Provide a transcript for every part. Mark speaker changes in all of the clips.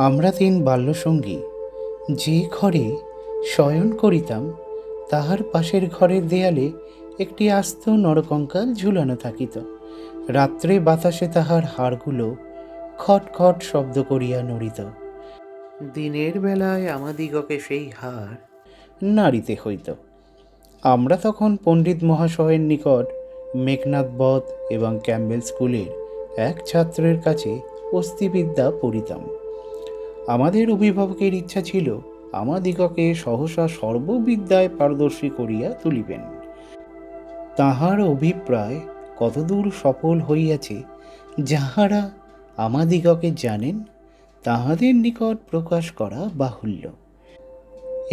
Speaker 1: আমরা তিন বাল্যসঙ্গী যে ঘরে শয়ন করিতাম তাহার পাশের ঘরের দেয়ালে একটি আস্ত নরকঙ্কাল ঝুলানো থাকিত। রাত্রে বাতাসে তাহার হাড়গুলো খট খট শব্দ করিয়া নড়িত। দিনের বেলায় আমাদিগকে সেই হাড় নাড়িতে হইত। আমরা তখন পণ্ডিত মহাশয়ের নিকট মেঘনাদ বধ এবং ক্যাম্বেল স্কুলের এক ছাত্রের কাছে অস্থিবিদ্যা পড়িতাম। আমাদের অভিভাবকের ইচ্ছা ছিল আমাদিগকে সহসা সর্ববিদ্যায় পারদর্শী করিয়া তুলিবেন। তাহার অভিপ্রায় কতদূর সফল হইয়াছে যাহারা আমাদিগকে জানেন তাহাদের নিকট প্রকাশ করা বাহুল্য,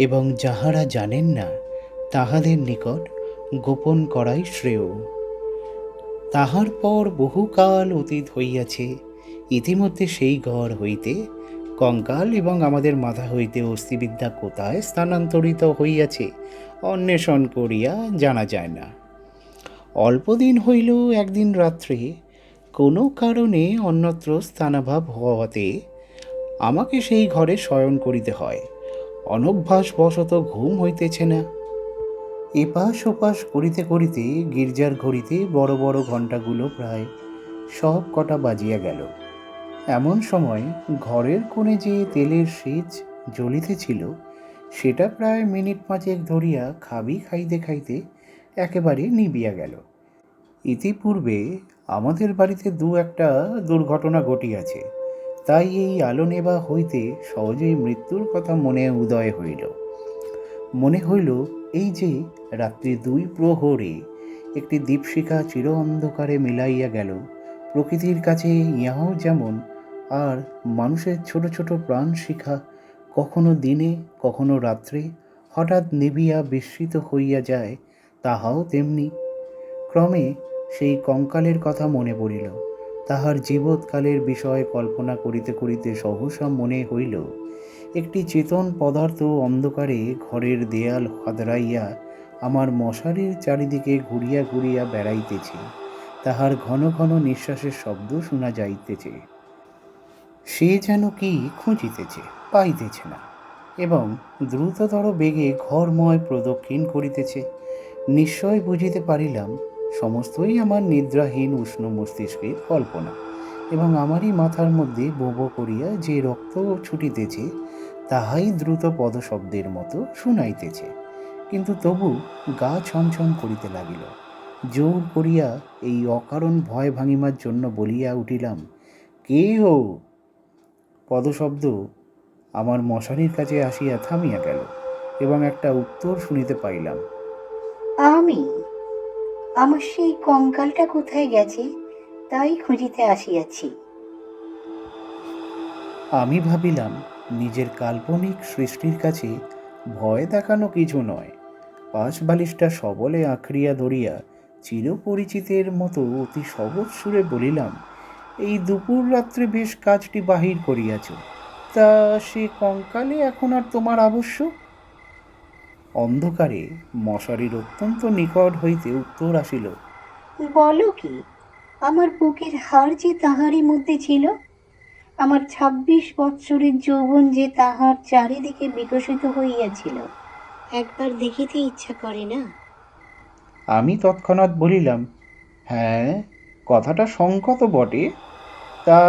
Speaker 1: এবং যাহারা জানেন না তাহাদের নিকট গোপন করাই শ্রেয়। তাহার পর বহুকাল অতীত হইয়াছে। ইতিমধ্যে সেই ঘর হইতে কঙ্কাল এবং আমাদের মাথা হইতে অস্থিবিদ্যা কোথায় স্থানান্তরিত হইয়াছে অন্বেষণ করিয়া জানা যায় না। অল্পদিন হইল একদিন রাত্রে কোনো কারণে অন্যত্র স্থানাভাব হওয়াতে আমাকে সেই ঘরে শয়ন করিতে হয়। অনভ্যাসবশত ঘুম হইতেছে না। এপাশ ওপাশ করিতে করিতে গির্জার ঘড়িতে বড় বড় ঘণ্টাগুলো প্রায় সব কটা বাজিয়া গেল। এমন সময় ঘরের কোণে যে তেলের সেচ জ্বলিতেছিল সেটা প্রায় মিনিট পাঁচেক ধরিয়া খাবি খাইতে খাইতে একেবারে নিবিয়া গেল। ইতিপূর্বে আমাদের বাড়িতে দু একটা দুর্ঘটনা ঘটিয়াছে, তাই এই আলো নেবা হইতে সহজেই মৃত্যুর কথা মনে উদয় হইল। মনে হইল এই যে রাত্রি 2 প্রহরে একটি দীপশিখা চির অন্ধকারে মিলাইয়া গেল, প্রকৃতির কাছে ইহাও যেমন, আর মানুষের ছোট ছোট প্রাণ শিখা কখনো দিনে কখনো রাত্রে হঠাৎ নিবিয়া বিস্মৃত হইয়া যায়, তাহাও তেমনি। ক্রমে সেই কঙ্কালের কথা মনে পড়িল। তাহার জীবৎকালের বিষয় কল্পনা করিতে করিতে সহসা মনে হইল একটি চেতন পদার্থ অন্ধকারে ঘরের দেয়াল হাতড়াইয়া আমার মশারির চারিদিকে ঘুরিয়া ঘুরিয়া বেড়াইতেছে। তাহার ঘন ঘন নিঃশ্বাসের শব্দ শোনা যাইতেছে। সে যেন কি খুঁজিতেছে, পাইতেছে না, এবং দ্রুততর বেগে ঘরময় প্রদক্ষিণ করিতেছে। নিশ্চয় বুঝিতে পারিলাম সমস্তই আমার নিদ্রাহীন উষ্ণ মস্তিষ্কের কল্পনা, এবং আমারই মাথার মধ্যে বো বো করিয়া যে রক্ত ছুটিতেছে তাহাই দ্রুত পদশব্দের মতো শুনাইতেছে। কিন্তু তবু গা ছমছম করিতে লাগিল। জোর করিয়া এই অকারণ ভয় ভাঙিবার জন্য বলিয়া উঠিলাম, কে হো? পদশব্দ আমার মশারির কাছে আসিয়া থামিয়া গেল, এবং একটা উত্তর শুনিতে পাইলাম,
Speaker 2: আমি। আমার সেই কঙ্কালটা কোথায় গেছে তাই খুঁজিতে আসিয়াছি।
Speaker 1: আমি ভাবিলাম নিজের কাল্পনিক সৃষ্টির কাছে ভয় দেখানো কিছু নয়। পাশ বালিশটা সবলে আঁকড়িয়া ধরিয়া চিরপরিচিতের মতো অতি সহজ সুরে বলিলাম, এই দুপুর রাত্রে বেশ কাজটি বাহির করিয়াছ, তা সে কঙ্কালে এখন আর তোমার আবশ্যক? অন্ধকারে মশারির অত্যন্ত নিকট হইতে উত্তর আসিল,
Speaker 2: বলো কি? আমার বুকের হাড় যে তাহারই মধ্যে ছিল, আমার 26 বৎসরের যৌবন যে তাহার চারিদিকে বিকশিত হইয়াছিল, একবার দেখিতে ইচ্ছা করে না?
Speaker 1: আমি তৎক্ষণাৎ বলিলাম, হ্যাঁ, কথাটা সংকত বটে, তা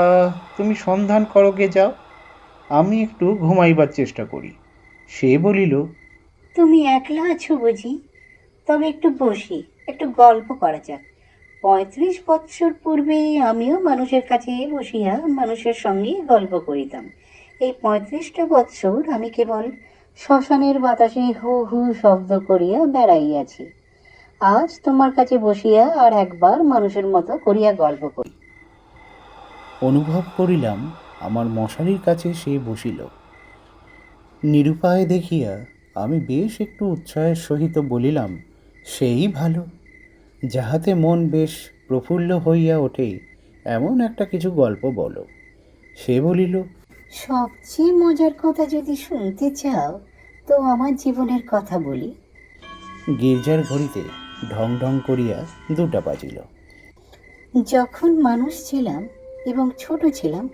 Speaker 1: তুমি সন্ধান করো গে, যাও, আমি একটু ঘুমাইবার চেষ্টা করি। সে বলিল,
Speaker 2: তুমি একলা আছো বুঝি? তবে একটু বসি, একটু গল্প করা যাক। 35 বৎসর পূর্বে আমিও মানুষের কাছে বসিয়া মানুষের সঙ্গে গল্প করিতাম। এই 35টা বৎসর আমি কেবল শ্মশানের বাতাসে হু হু শব্দ করিয়া বেড়াইয়াছি। আজ তোমার কাছে বসিয়া আর একবার মানুষের মতো করিয়া গল্প করি।
Speaker 1: অনুভব করিলাম আমার মশারির কাছে সে বসিল। নিরুপায় দেখিয়া আমি বেশ একটু উৎসাহের সহিত বলিলাম, সেই ভালো, যাহাতে মন বেশ প্রফুল্ল হইয়া ওঠে এমন একটা কিছু গল্প বলো। সে বলিল,
Speaker 2: সবচেয়ে মজার কথা যদি শুনতে চাও তো আমার জীবনের কথা বলি।
Speaker 1: গির্জার ঘড়িতে ঢং ঢং করিয়া 2টা বাজিল।
Speaker 2: যখন মানুষ ছিলাম এবং ছোট ছিলাম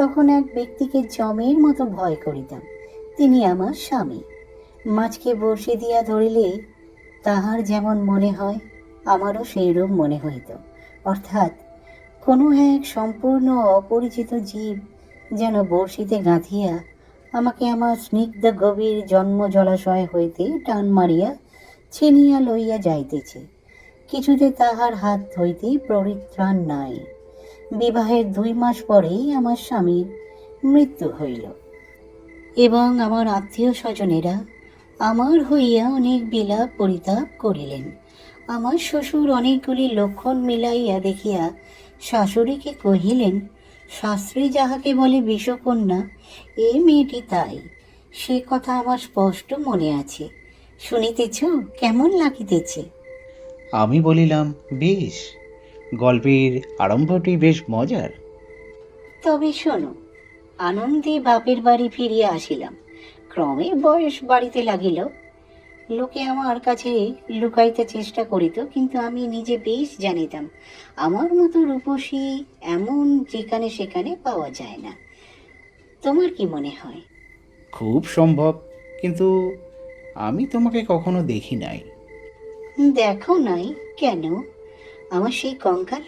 Speaker 2: তখন এক ব্যক্তিকে জমের মতো ভয় করিতাম। তিনি আমার স্বামী। মাছকে বড়শি দিয়া ধরিলে তাহার যেমন মনে হয়, আমারও সেইরূপ মনে হইত। অর্থাৎ কোনো এক সম্পূর্ণ অপরিচিত জীব যেন বড়শিতে গাঁথিয়া আমাকে আমার স্নিগ্ধ গভীর জন্ম জলাশয় হইতে টান মারিয়া ছিনিয়া লইয়া যাইতেছে। কিছুতে তাহার হাত হইতে পরিত্রাণ নাই। বিবাহের 2 মাস পরেই আমার স্বামীর মৃত্যু হইল এবং আমার আত্মীয় স্বজনেরা আমার হইয়া অনেক বিলাপ পরিতাপ করিলেন। আমার শ্বশুর অনেকগুলি লক্ষণ মিলাইয়া দেখিয়া শাশুড়িকে কহিলেন, শাস্ত্রী যাহাকে বলে বিষকন্যা, এ মেয়েটি তাই। সে কথা আমার স্পষ্ট মনে আছে। শুনিতেছ কেমন লাগিতেছে?
Speaker 1: আমি বলিলাম, বেশ, গল্পের আরম্ভটি বেশ মজার।
Speaker 2: তবে শোনো। আনন্দে বাপের বাড়ি ফিরিয়া আসিলাম। ক্রমে বয়স বাড়িতে লাগিল। লোকে আমার কাছে লুকাইতে চেষ্টা করিত, কিন্তু আমি নিজে বেশ জানিতাম আমার মতো রূপসী এমন যেখানে সেখানে পাওয়া যায় না। তোমার কি মনে হয়?
Speaker 1: খুব সম্ভব, কিন্তু আমি তোমাকে কখনো দেখি নাই।
Speaker 2: দেখো নাই কেন? আমার সেই কঙ্কাল।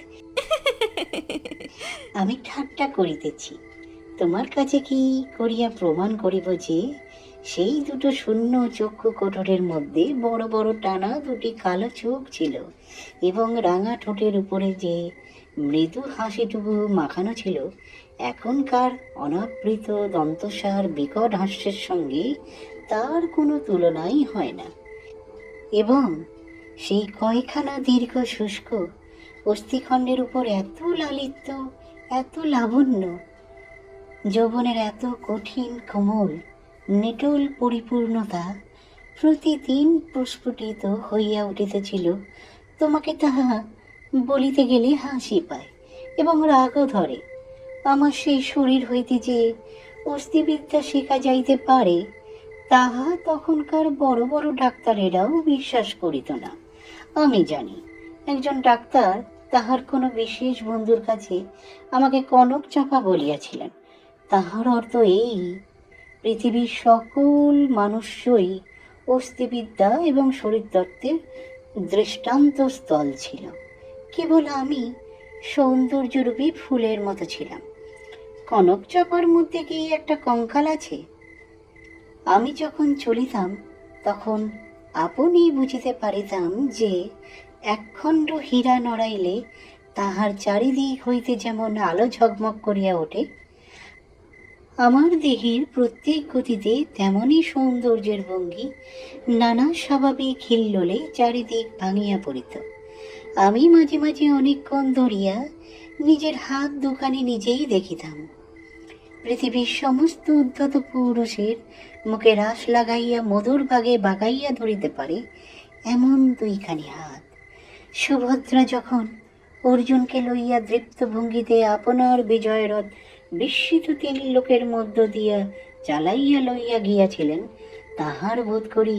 Speaker 2: আমি ঠাট্টা করিতেছি। তোমার কাছে কি করিয়া প্রমাণ করিব যে সেই দুটো শূন্য চক্ষু কোটরের মধ্যে বড় বড় টানা 2টি কালো চোখ ছিল এবং রাঙা ঠোঁটের উপরে যে মৃদু হাসিটুকু মাখানো ছিল, এখনকার অনাবৃত দন্তসার বিকট হাস্যের সঙ্গে তার কোনো তুলনাই হয় না। এবং সেই কয়খানা দীর্ঘ শুষ্ক অস্থিখণ্ডের উপর এত লালিত্য, এত লাবণ্য, যৌবনের এত কঠিন কোমল নিটোল পরিপূর্ণতা প্রতিদিন প্রস্ফুটিত হইয়া উঠিতেছিল। তোমাকে তাহা বলিতে গেলে হাসি পায় এবং রাগও ধরে। আমার সেই শরীর হইতে যে অস্থিবিদ্যা শেখা যাইতে পারে, তাহা তখনকার বড় বড় ডাক্তারেরাও বিশ্বাস করিত না। আমি জানি একজন ডাক্তার তাহার কোনো বিশেষ বন্ধুর কাছে আমাকে কনক চাপা বলিয়াছিলেন। তাহার অর্থ এই, পৃথিবীর সকল মানুষই অস্থিবিদ্যা এবং শরীরতত্ত্বের দৃষ্টান্ত স্থল ছিল। কেবল আমি সৌন্দর্যরূপী ফুলের মতো ছিলাম। কনক চাপার মধ্যে কি একটা কঙ্কাল আছে? আমি যখন চলিতাম তখন আপনি বুঝিতে পারিতাম যে একখণ্ড হীরা নড়াইলে তাহার চারিদিক হইতে যেমন আলো ঝকমক করিয়া ওঠে, আমার দেহের প্রত্যেক গতিতে তেমনই সৌন্দর্যের ভঙ্গি নানা স্বাভাবিক হিল্লোলে চারিদিক ভাঙিয়া পড়িত। আমি মাঝে মাঝে অনেকক্ষণ ধরিয়া নিজের হাত দুখানি নিজেই দেখিতাম। পৃথিবীর সমস্ত উদ্ধত পুরুষের মুখে রাশ লাগাইয়া মধুর ভাগে বাগাইয়া ধরিতে পারে এমন 2খানি হাত। সুভদ্রা যখন অর্জুনকে লইয়া দৃপ্ত ভঙ্গিতে আপনার বিজয়রথ বিস্মিত 3 লোকের মধ্য দিয়া চালাইয়া লইয়া গিয়াছিলেন, তাহার বোধ করি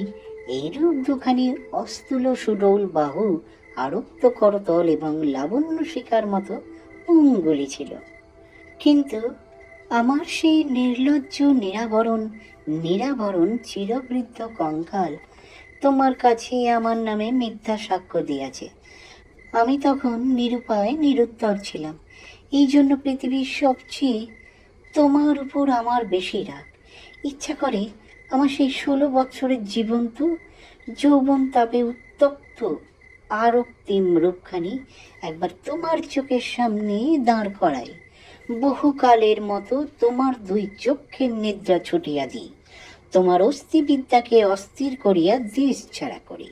Speaker 2: এইরূপ 2খানি অস্থূল সুডৌল বাহু, আরক্ত করতল এবং লাবণ্য শিখার মতো অঙ্গুলি ছিল। কিন্তু আমার সেই নির্লজ্জ নিরাভরণ চিরবৃদ্ধ কঙ্কাল তোমার কাছে আমার নামে মিথ্যা সাক্ষ্য দিয়াছে। আমি তখন নিরুপায় নিরুত্তর ছিলাম। এই জন্য পৃথিবীর সবচেয়ে তোমার উপর আমার বেশি রাগ। ইচ্ছা করে আমার সেই 16 বৎসরের জীবন্ত যৌবন তাপে উত্তপ্ত আরক্তিম রূপখানি একবার তোমার চোখের সামনে দাঁড় করাই, বহুকালের মতো তোমার 2 চক্ষের নিদ্রা ছুটিয়া দিই, তোমার অস্থিবিদ্যাকে অস্থির করিয়া দেশ ছাড়া করি।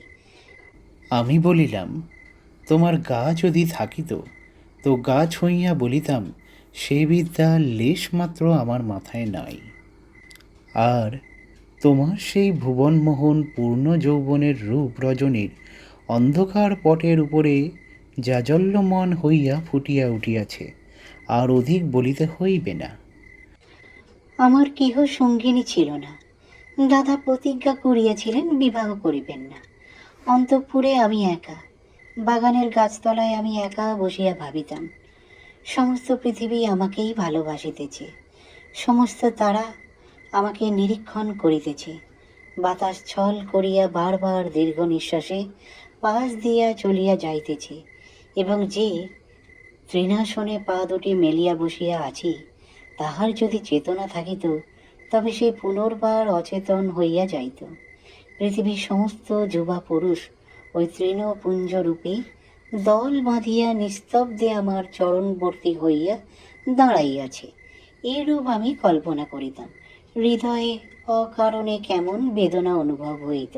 Speaker 1: আমি বলিলাম, তোমার গা যদি থাকিত তো গা ছুঁইয়া বলিতাম, সে বিদ্যা লেশমাত্র আমার মাথায় নাই। আর তোমার সেই ভুবনমোহন পূর্ণ যৌবনের রূপ রজনীর অন্ধকার পটের উপরে জাজল্যমান হইয়া ফুটিয়া উঠিয়াছে, আর অধিক বলিতে হইবে না।
Speaker 2: আমার কেহ সঙ্গিনী ছিল না। দাদা প্রতিজ্ঞা করিয়াছিলেন বিবাহ করিবেন না। অন্তঃপুরে আমি একা, বাগানের গাছতলায় আমি একা বসিয়া ভাবিতাম, সমস্ত পৃথিবী আমাকেই ভালোবাসিতেছে। সমস্ত তারা আমাকে নিরীক্ষণ করিতেছে। বাতাস ছল করিয়া বারবার দীর্ঘ নিঃশ্বাসে পাশ দিয়া চলিয়া যাইতেছে, এবং যে তৃণাসনে পা দুটি মেলিয়া বসিয়া আছি, তাহার যদি চেতনা থাকিত, তবে সে পুনর্বার অচেতন হইয়া যাইত। পৃথিবীর সমস্ত যুবা পুরুষ ওই তৃণপুঞ্জরূপী দল বাঁধিয়া নিস্তব্ধে আমার চরণবর্তী হইয়া দাঁড়াইয়াছে, এরূপ আমি কল্পনা করিতাম। হৃদয়ে অকারণে কেমন বেদনা অনুভব হইত।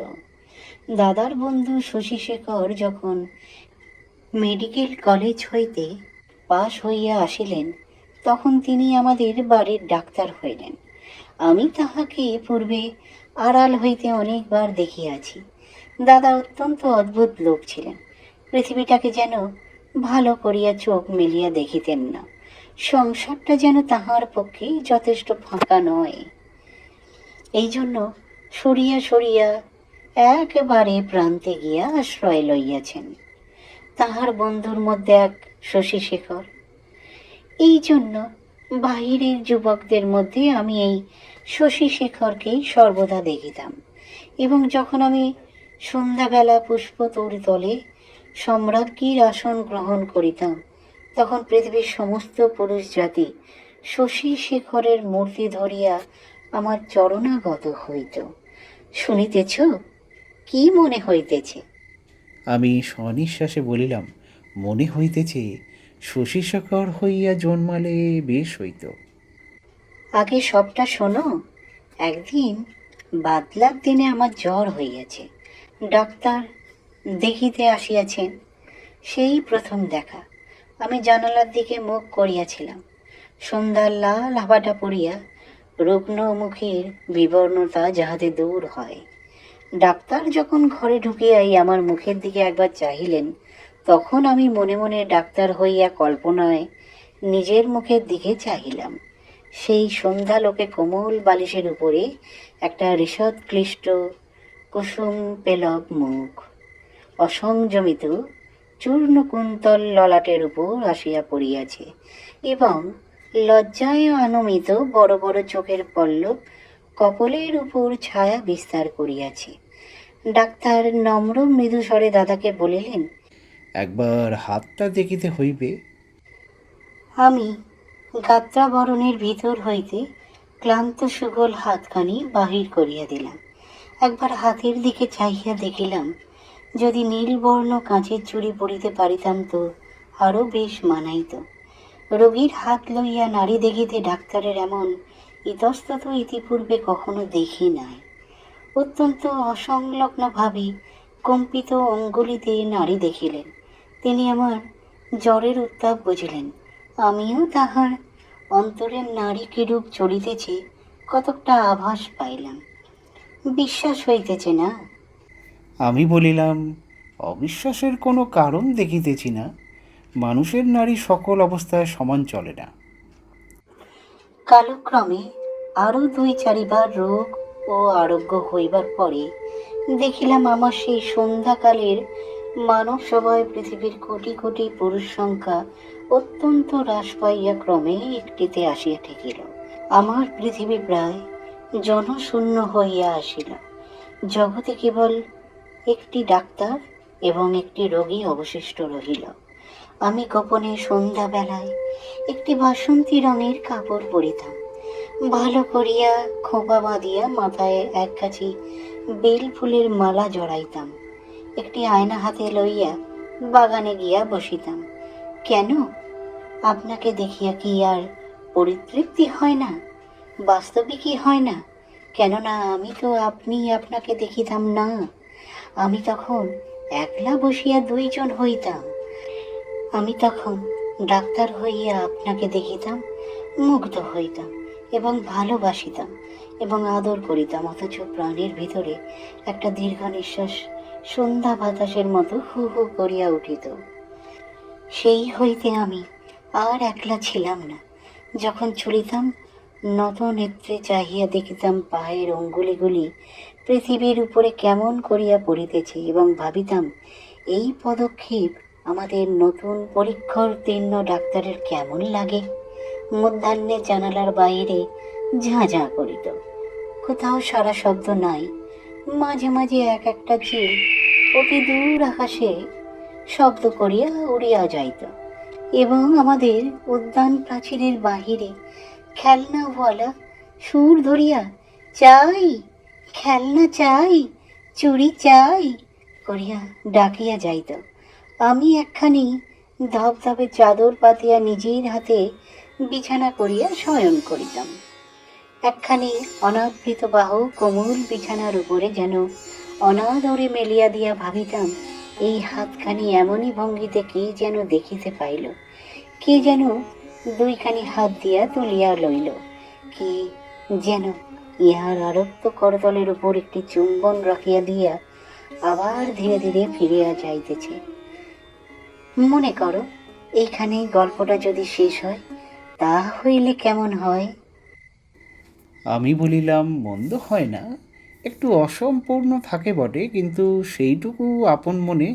Speaker 2: দাদার বন্ধু শশীশেখর যখন মেডিকেল কলেজ হইতে পাশ হইয়া আসিলেন, তখন তিনি আমাদের বাড়ির ডাক্তার হইলেন। আমি তাহাকে পূর্বে আড়াল হইতে অনেকবার দেখিয়াছি। দাদা অত্যন্ত অদ্ভুত লোক ছিলেন। পৃথিবীটাকে যেন ভালো করিয়া চোখ মেলিয়া দেখিতেন না। সংসারটা যেন তাহার পক্ষে যথেষ্ট ফাঁকা নয়। এই জন্য সরিয়া সরিয়া একেবারে প্রান্তে গিয়া আশ্রয় লইয়াছেন। তাহার বন্ধুর মধ্যে এক শশীশেখর। এই জন্য বাহিরের যুবকদের মধ্যে আমি এই শশীশেখরকেই সর্বদা দেখিতাম। এবং যখন আমি সন্ধ্যাবেলা পুষ্পতরী তলে সম্রাজ্ঞীর আসন গ্রহণ করিতাম, তখন পৃথিবীর সমস্ত পুরুষ জাতি শশীশেখরের মূর্তি ধরিয়া আমার চরণাগত হইত। শুনিতেছ? কি মনে হইতেছে?
Speaker 1: আমি সনিশ্বাসে বলিলাম, মনে হইতেছে শশীশেখর হইয়া জন্মালে বেশ হইত।
Speaker 2: আগে সবটা শোনো। একদিন বাদলার দিনে আমার জ্বর হইয়াছে। ডাক্তার দেখিতে আসিয়াছেন। সেই প্রথম দেখা। আমি জানালার দিকে মুখ করিয়াছিলাম। সন্ধ্যার লাল হাওয়াটা পড়িয়া রুগ্ন মুখের বিবর্ণতা যাহাতে দূর হয়। ডাক্তার যখন ঘরে ঢুকিয়াই আমার মুখের দিকে একবার চাহিলেন, তখন আমি মনে মনে ডাক্তার হইয়া কল্পনায় নিজের মুখের দিকে চাহিলাম। সেই সন্ধ্যালোকে কোমল বালিশের উপরে একটা ঈষৎ ক্লিষ্ট কুসুম পেলব মুখ, অসংযমিত চূর্ণ কুন্তল ললাটের উপর আসিয়া পড়িয়াছে, এবং লজ্জায় আনমিত বড় বড় চোখের পল্লব কপলের উপর ছায়া বিস্তার করিয়াছে। ডাক্তার নম্র মৃদু স্বরে দাদাকে বলিলেন,
Speaker 1: একবার হাতটা দেখিতে হইবে।
Speaker 2: আমি গাত্রাবরণের ভিতর হইতে ক্লান্ত সুগোল হাতখানি বাহির করিয়া দিলাম। একবার হাতের দিকে চাহিয়া দেখিলাম, যদি নীলবর্ণ কাঁচের চুড়ি পরিতে পারিতাম তো আরও বেশ মানাইত। রোগীর হাত লইয়া নাড়ি দেখিতে ডাক্তারের এমন ইতস্তত ইতিপূর্বে কখনো দেখি নাই। অত্যন্ত অসংলগ্নভাবে কম্পিত অঙ্গুলিতে নাড়ি দেখিলেন। তিনি আমার জ্বরের উত্তাপ বুঝিলেন। আমিও তাহার অন্তরের নারী কিরূপ চলিতেছে কতকটা আভাস পাইলাম। বিশ্বাস হইতেছে না।
Speaker 1: আমি বলিলাম, অবিশ্বাসের কোনো কারণ দেখিতেছি না। মানুষের নারী সকল অবস্থায় সমান চলে না।
Speaker 2: কালক্রমে আরও 2-4বার রোগ ও আরোগ্য হইবার পরে দেখিলাম আমার সেই সন্ধ্যাকালের মানব সভায় পৃথিবীর কোটি কোটি পুরুষ সংখ্যা অত্যন্ত হ্রাস পাইয়া ক্রমে একটিতে আসিয়া ঠেকিল। আমার পৃথিবী প্রায় জনশূন্য হইয়া আসিল। জগতে কেবল একটি ডাক্তার এবং একটি রোগী অবশিষ্ট রহিল। আমি গোপনে সন্ধ্যাবেলায় একটি বাসন্তী রঙের কাপড় পরিতাম। ভালো করিয়া খোঁপা বাঁধিয়া মাথায় এক কাছি বেল ফুলের মালা জড়াইতাম। একটি আয়না হাতে লইয়া বাগানে গিয়া বসিতাম। কেন? আপনাকে দেখিয়া কি আর পরিতৃপ্তি হয় না? বাস্তবিকই হয় না? কেননা আমি তো আপনি আপনাকে দেখিতাম না। আমি তখন একলা বসিয়া 2 জন হইতাম। আমি তখন ডাক্তার হইয়া আপনাকে দেখিতাম, মুগ্ধ হইতাম এবং ভালোবাসিতাম এবং আদর করিতাম, অথচ প্রাণের ভিতরে একটা দীর্ঘ নিঃশ্বাস সন্ধ্যা বাতাসের মতো হু হু করিয়া উঠিত। সেই হইতে আমি আর একলা ছিলাম না। যখন চলিতাম, নত নেত্রে চাহিয়া দেখিতাম পায়ের অঙ্গুলিগুলি পৃথিবীর উপরে কেমন করিয়া পড়িতেছে, এবং ভাবিতাম এই পদক্ষেপ আমাদের নতুন পরীক্ষার তীর্ণ ডাক্তারের কেমন লাগে। মধ্যাহ্নে জানালার বাইরে ঝাঁ ঝাঁ করিত। কোথাও সারা শব্দ নাই। মাঝে মাঝে এক একটা চিল অতি দূর আকাশে শব্দ করিয়া উড়িয়া যাইত, এবং আমাদের উদ্যান প্রাচীরের বাহিরে খেলনাওয়ালা সুর ধরিয়া চাই, খেলনা চাই, চুড়ি চাই করিয়া ডাকিয়া যাইত। আমি একখানি ধবধবে চাদর পাতিয়া নিজের হাতে বিছানা করিয়া শয়ন করিতাম। একখানি অনাবৃত বাহু কোমল বিছানার উপরে যেন অনাদরে মেলিয়া দিয়া ভাবিতাম, এই হাতখানি এমনই ভঙ্গিতে কে যেন দেখিতে পাইল, কে যেন দুইখানি হাত দিয়া তুলিয়া লইল, কে যেন ইহার আরক্ত করতলের উপর একটি চুম্বন রাখিয়া দিয়া আবার ধীরে ধীরে ফিরিয়া যাইতেছে। মনে করো, এইখানে গল্পটা যদি শেষ হয়, তা হইলে কেমন হয়?
Speaker 1: আমি বলিলাম, মন্দ হয় না, একটু অসম্পূর্ণ থাকে বটে, কিন্তু সেইটুকু আপন মনে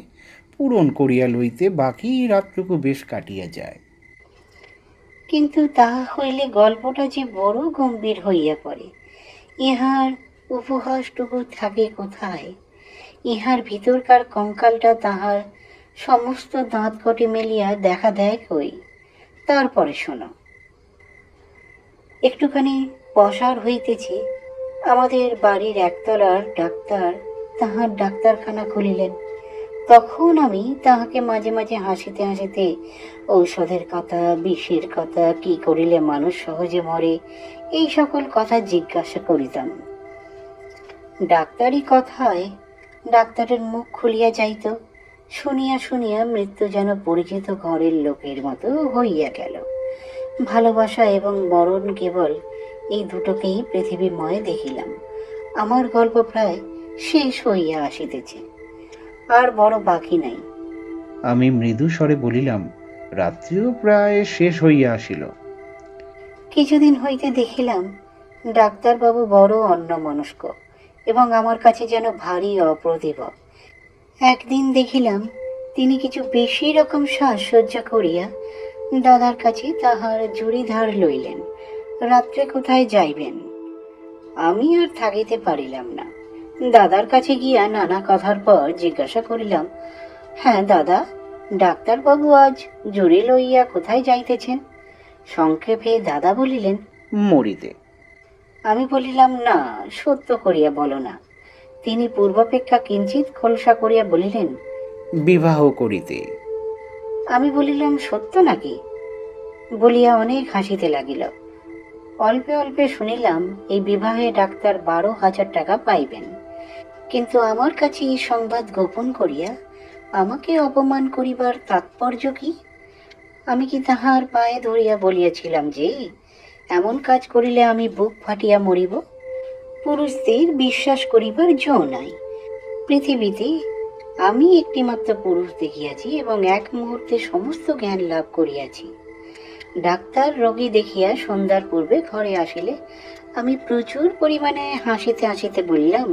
Speaker 1: পূরণ করিয়া লইতে বাকি রাতটুকু বেশ কাটিয়া যায়।
Speaker 2: কিন্তু তাহা হইলে গল্পটা যে বড় গম্ভীর হইয়া পড়ে। ইহার উপহাসটুকু থাকে কোথায়? ইহার ভিতরকার কঙ্কালটা তাহার সমস্ত দাঁত কটে মেলিয়া দেখা দেয় কই? তারপরে শোনো। একটুখানি পসার হইতেছে, আমাদের বাড়ির একতলার ডাক্তার তাহার ডাক্তারখানা খুলিলেন। তখন আমি তাহাকে মাঝে মাঝে হাসিতে হাসিতে ঔষধের কথা, বিষের কথা, কি করিলে মানুষ সহজে মরে, এই সকল কথা জিজ্ঞাসা করিতাম। ডাক্তারি কথায় ডাক্তারের মুখ খুলিয়া যাইত। শুনিয়া শুনিয়া মৃত্যু যেন পরিচিত ঘরের লোকের মতো হইয়া গেল। ভালোবাসা এবং মরণ কেবল এই দুটোকেই পৃথিবীময় দেখিলাম। আমার গল্প প্রায় শেষ হইয়া আসিতেছে, আর বড় বাকি নাই।
Speaker 1: আমি মৃদু স্বরে বলিলাম, রাত্রিও প্রায় শেষ হইয়া আসিল।
Speaker 2: কিছুদিন হইতে দেখিলাম ডাক্তারবাবু বড় অন্যমনস্ক এবং আমার কাছে যেন ভারী অপ্রতিভ। একদিন দেখিলাম তিনি কিছু বেশি রকম সাজসজ্জা করিয়া দাদার কাছে তাহার জুড়ি ধার লইলেন, রাত্রে কোথায় যাইবেন। আমি আর থাকিতে পারিলাম না। দাদার কাছে গিয়া নানা কথার পর জিজ্ঞাসা করিলাম, হ্যাঁ দাদা, ডাক্তারবাবু আজ জুড়ি লইয়া কোথায় যাইতেছেন? সংক্ষেপে দাদা বলিলেন,
Speaker 1: মরিতে।
Speaker 2: আমি বলিলাম, না, সত্য করিয়া বলো না। তিনি পূর্বাপেক্ষা কিঞ্চিত খোলসা করিয়া বলিলেন,
Speaker 1: বিবাহ করিতে।
Speaker 2: আমি বলিলাম, সত্য নাকি? বলিয়া অনেক হাসিতে লাগিল। অল্পে অল্পে শুনিলাম এই বিবাহে ডাক্তার 12,000 টাকা পাইবেন। কিন্তু আমার কাছে এই সংবাদ গোপন করিয়া আমাকে অপমান করিবার তাৎপর্য কি? আমি কি তাহার পায়ে ধরিয়া বলিয়াছিলাম যে এমন কাজ করিলে আমি বুক ফাটিয়া মরিব? পুরুষদের বিশ্বাস করিবার জো নাই। পৃথিবীতে আমি একটিমাত্র পুরুষ দেখিয়াছি এবং এক মুহূর্তে সমস্ত জ্ঞান লাভ করিয়াছি। ডাক্তার রোগী দেখিয়া সন্ধ্যার পূর্বে ঘরে আসিলে আমি প্রচুর পরিমাণে হাসিতে হাসিতে বললাম,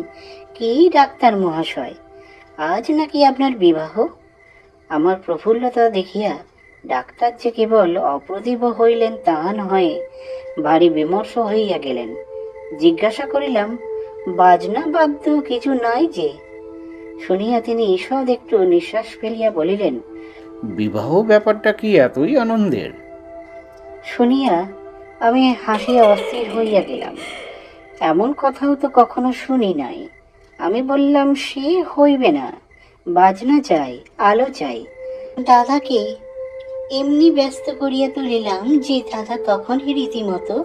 Speaker 2: কি ডাক্তার মহাশয়, আজ নাকি আপনার বিবাহ? আমার প্রফুল্লতা দেখিয়া ডাক্তার যে কেবল অপ্রতিভ হইলেন তা নয়, ভারী বিমর্ষ হইয়া গেলেন। জিজ্ঞাসা করিলাম, বাজনা বাদ্য কিছু নাই যে? শুনিয়া তিনি ঈষৎ একটু নিঃশ্বাস ফেলিয়া বলিলেন,
Speaker 1: বিবাহ ব্যাপারটা কি এতই আনন্দের?
Speaker 2: শুনিয়া আমি হাসিয়া অস্থির হইয়া গেলাম। এমন কথাও তো কখনো শুনি নাই। আমি বললাম, সে হইবে না, বাজনা চাই, আলো চাই। দাদাকে এমনি ব্যস্ত করিয়া তুলিলাম যে দাদা তখনই রীতিমতো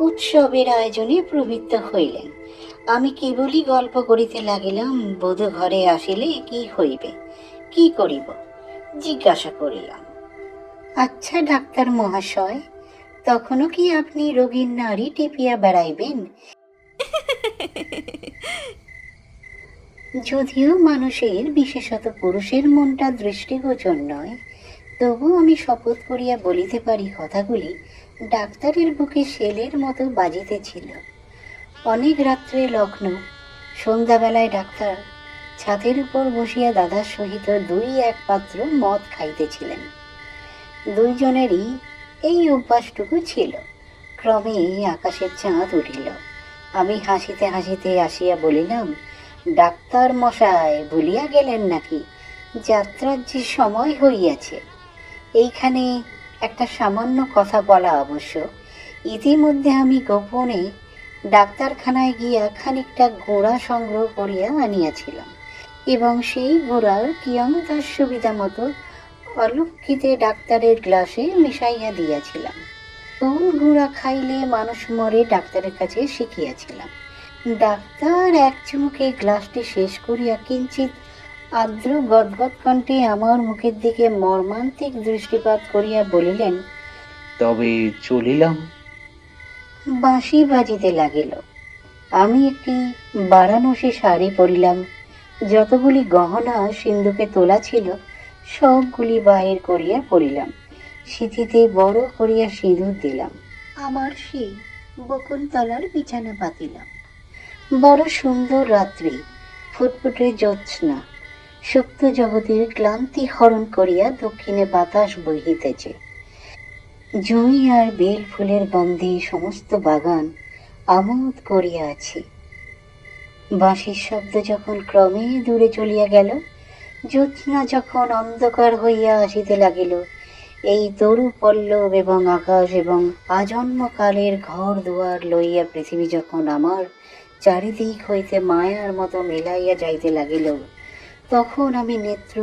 Speaker 2: উৎসবের আয়োজনে প্রবৃত্ত হইলেন। আমি কেবলই গল্প করিতে লাগিলাম, বধূ ঘরে আসিলে কি হইবে, কি করিব। জিজ্ঞাসা করিলাম, আচ্ছা ডাক্তার মহাশয়, তখনও কি আপনি রোগীর নাড়ি টিপিয়া বেড়াইবেন? যদিও মানুষের, বিশেষত পুরুষের মনটা দৃষ্টিগোচর নয়, তবু আমি শপথ করিয়া বলিতে পারি কথাগুলি ডাক্তারের বুকে শেলের মতো বাজিতেছিল। অনেক রাত্রে লগ্ন। সন্ধ্যাবেলায় ডাক্তার ছাদের উপর বসিয়া দাদার সহিত 2-1 পাত্র মদ খাইতেছিলেন। দুইজনেরই এই অভ্যাসটুকু ছিল। ক্রমেই আকাশের চাঁদ উঠিল। আমি হাসিতে হাসিতে আসিয়া বলিলাম, ডাক্তার মশাই ভুলিয়া গেলেন নাকি? যাত্রার যে সময় হইয়াছে। এইখানে একটা সামান্য কথা বলা আবশ্যক। ইতিমধ্যে আমি গোপনে ডাক্তারখানায় গিয়া খানিকটা ঘোড়া সংগ্রহ করিয়া আনিয়াছিলাম, এবং সেই ঘোড়ার কিয়ৎ সুবিধা মতো অলক্ষিতে ডাক্তারের গ্লাসে মিশাইয়া দিয়াছিলাম। কোন ঘোড়া খাইলে মানুষ মরে ডাক্তারের কাছে শিখিয়াছিলাম। ডাক্তার এক চুমুকে গ্লাসটি শেষ করিয়া কিঞ্চিত আর্দ্র গদগদ কণ্ঠে আমার মুখের দিকে মর্মান্তিক দৃষ্টিপাত করিয়া বলিলেন,
Speaker 1: তবে চলিলাম।
Speaker 2: বাঁশি বাজিতে লাগিল। আমি একটি বারাণসী শাড়ি পরিলাম। যতগুলি গহনা সিন্ধুকে তোলা ছিল সবগুলি বাহির করিয়া পরিলাম। সিঁথিতে বড় করিয়া সিঁদুর দিলাম। আমার সেই বকুলতলার বিছানা পাতিলাম। বড় সুন্দর রাত্রি, ফুটফুটে জ্যোৎস্না সুপ্ত জগতের ক্লান্তি হরণ করিয়া দক্ষিণে বাতাস বহিতেছে। জুঁই আর বেল ফুলের গন্ধে সমস্ত বাগান আমোদ করিয়া আছে। বাঁশির শব্দ যখন ক্রমে দূরে চলিয়া গেল, জ্যোৎস্না যখন অন্ধকার হইয়া আসিতে লাগিল, এই তরু পল্লব এবং আকাশ এবং আজন্মকালের ঘর দুয়ার লইয়া পৃথিবী যখন আমার চারিদিক হইতে মায়ার মতো মিলাইয়া যাইতে লাগিল, তখন আমি নেত্র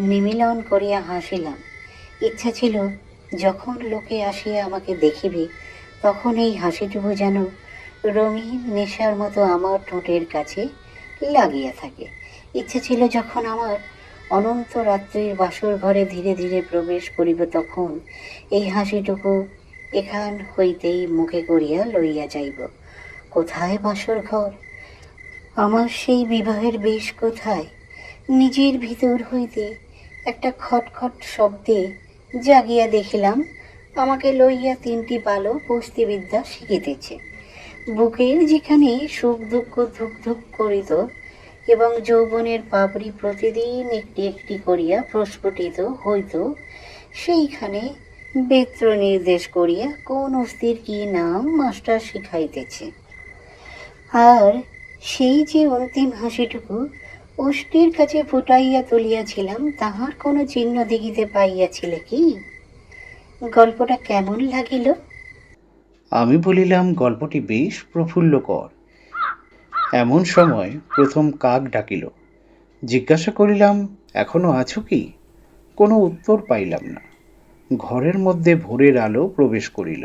Speaker 2: নিমীলন করিয়া হাসিলাম। ইচ্ছা ছিল যখন লোকে আসিয়া আমাকে দেখিবে, তখন এই হাসিটুকু যেন রঙিন নেশার মতো আমার ঠোঁটের কাছে লাগিয়া থাকে। ইচ্ছে ছিল যখন আমার অনন্ত রাত্রির বাসর ঘরে ধীরে ধীরে প্রবেশ করিব, তখন এই হাসিটুকু এখান হইতেই মুখে করিয়া লইয়া যাইব। কোথায় বাসর ঘর? আমার সেই বিবাহের বেশ কোথায়? নিজের ভিতর হইতে একটা খটখট শব্দে জাগিয়া দেখিলাম আমাকে লইয়া তিনটি বালক বস্তিবিদ্যা শিখিতেছে। বুকের যেখানে সুখ দুঃখ ধুক ধুক করিত এবং যৌবনের পাপড়ি প্রতিদিন একটি একটি করিয়া প্রস্ফুটিত হইত, সেইখানে বেত্র নির্দেশ করিয়া কোন অস্থির কি নাম মাস্টার শিখাইতেছে। আর সেই যে অন্তিম হাসিটুকু ওষ্ঠের কাছে ফুটাইয়া তুলিয়াছিলাম, তাহার কোনো চিহ্ন দেখিতে পাইয়াছিলে কি? গল্পটা কেমন লাগিল?
Speaker 1: আমি বলিলাম, গল্পটি বেশ প্রফুল্লকর। এমন সময় প্রথম কাক ডাকিল। জিজ্ঞাসা করিলাম, এখনো আছো কি? কোনো উত্তর পাইলাম না। ঘরের মধ্যে ভোরের আলো প্রবেশ করিল।